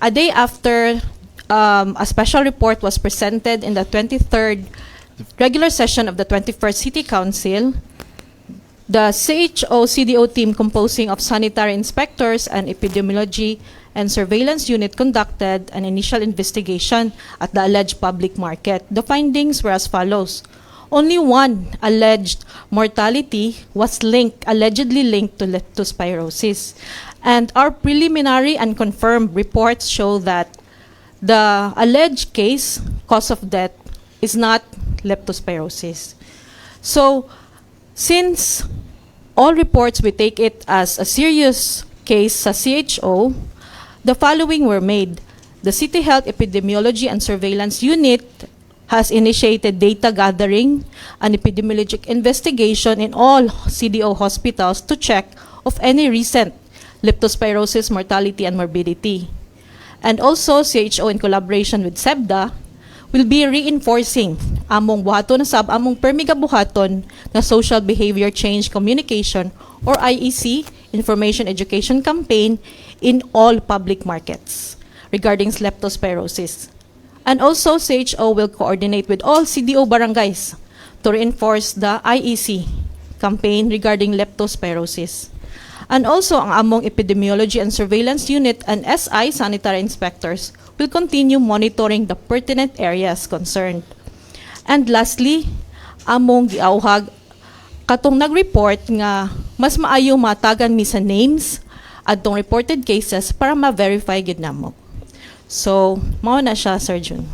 a day after a special report was presented in the 23rd regular session of the 21st City Council, the CHO-CDO team composing of sanitary inspectors and epidemiology and surveillance unit conducted an initial investigation at the alleged public market. The findings were as follows. Only one alleged mortality was allegedly linked to leptospirosis. And our preliminary and confirmed reports show that the alleged cause of death is not leptospirosis. So, since all reports, we take it as a serious case sa CHO, the following were made. The City Health Epidemiology and Surveillance Unit has initiated data gathering and epidemiologic investigation in all CDO hospitals to check of any recent leptospirosis mortality and morbidity. And also, CHO in collaboration with SEBDA will be reinforcing among buhaton sab among permiga buhaton na social behavior change communication or IEC information education campaign in all public markets regarding leptospirosis. And also, CHO will coordinate with all CDO barangays to reinforce the IEC campaign regarding leptospirosis. And also, ang among epidemiology and surveillance unit and SI sanitary inspectors will continue monitoring the pertinent areas concerned. And lastly, among giauhag katong nag-report nga mas maayo matagan mi sa names adtong reported cases para ma-verify gid namo. So, mao na siya, Sir Jun.